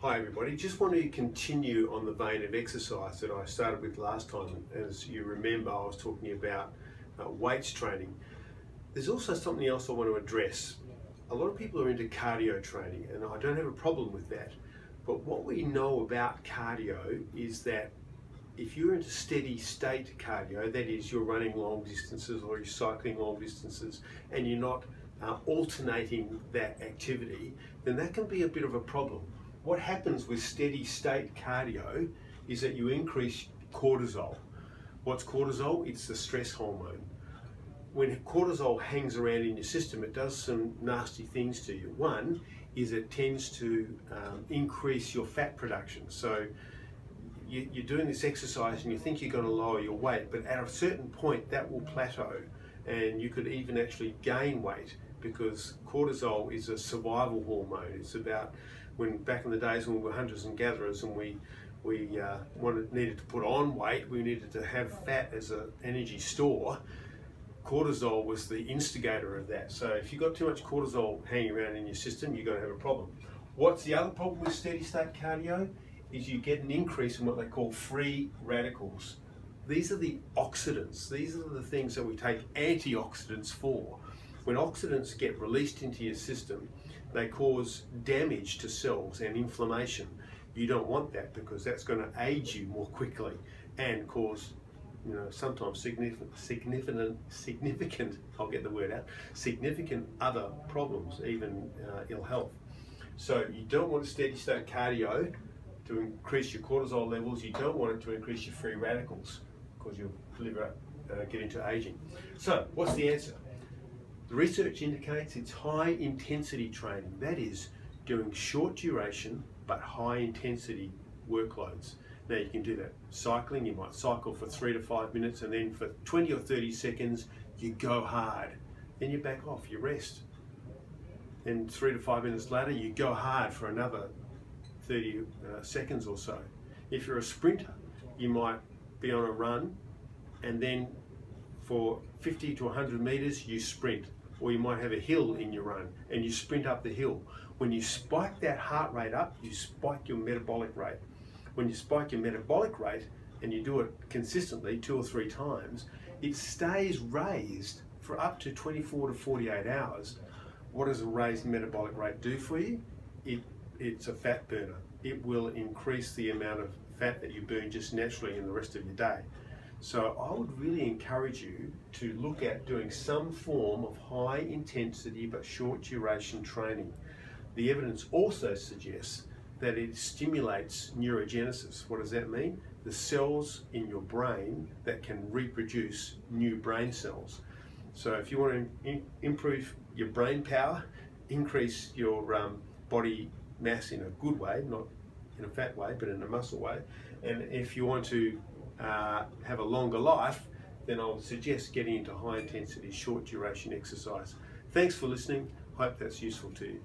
Hi everybody, just want to continue on the vein of exercise that I started with last time. As you remember, I was talking about weights training. There's also something else I want to address. A lot of people are into cardio training and I don't have a problem with that. But what we know about cardio is that if you're into steady state cardio, that is you're running long distances or you're cycling long distances and you're not alternating that activity, then that can be a bit of a problem. What happens with steady state cardio is that you increase cortisol. What's cortisol? It's the stress hormone. When cortisol hangs around in your system, it does some nasty things to you. One is it tends to increase your fat production. So you're doing this exercise and you think you're going to lower your weight, but at a certain point that will plateau and you could even actually gain weight, because cortisol is a survival hormone. It's about when back in the days when we were hunters and gatherers and we needed to put on weight, we needed to have fat as an energy store. Cortisol was the instigator of that. So if you've got too much cortisol hanging around in your system, you're going to have a problem. What's the other problem with steady state cardio? Is you get an increase in what they call free radicals. These are the oxidants. These are the things that we take antioxidants for. When oxidants get released into your system, they cause damage to cells and inflammation. You don't want that, because that's going to age you more quickly and cause, sometimes significant, I'll get the word out, significant other problems, even ill health. So you don't want steady state cardio to increase your cortisol levels. You don't want it to increase your free radicals, because you'll get into aging. So what's the answer? The research indicates it's high intensity training. That is doing short duration but high intensity workloads. Now you can do that cycling. You might cycle for 3 to 5 minutes and then for 20 or 30 seconds you go hard. Then you back off, you rest. Then 3 to 5 minutes later you go hard for another 30 seconds or so. If you're a sprinter, you might be on a run and then for 50 to 100 meters you sprint. Or you might have a hill in your run and you sprint up the hill. When you spike that heart rate up, you spike your metabolic rate. When you spike your metabolic rate and you do it consistently 2 or 3 times, it stays raised for up to 24 to 48 hours. What does a raised metabolic rate do for you? It's a fat burner. It will increase the amount of fat that you burn just naturally in the rest of your day. So I would really encourage you to look at doing some form of high intensity but short duration training. The evidence also suggests that it stimulates neurogenesis. What does that mean? The cells in your brain that can reproduce new brain cells. So if you want to improve your brain power, increase your body mass in a good way, not in a fat way, but in a muscle way, and if you want to have a longer life, then I would suggest getting into high intensity, short duration exercise. Thanks for listening. Hope that's useful to you.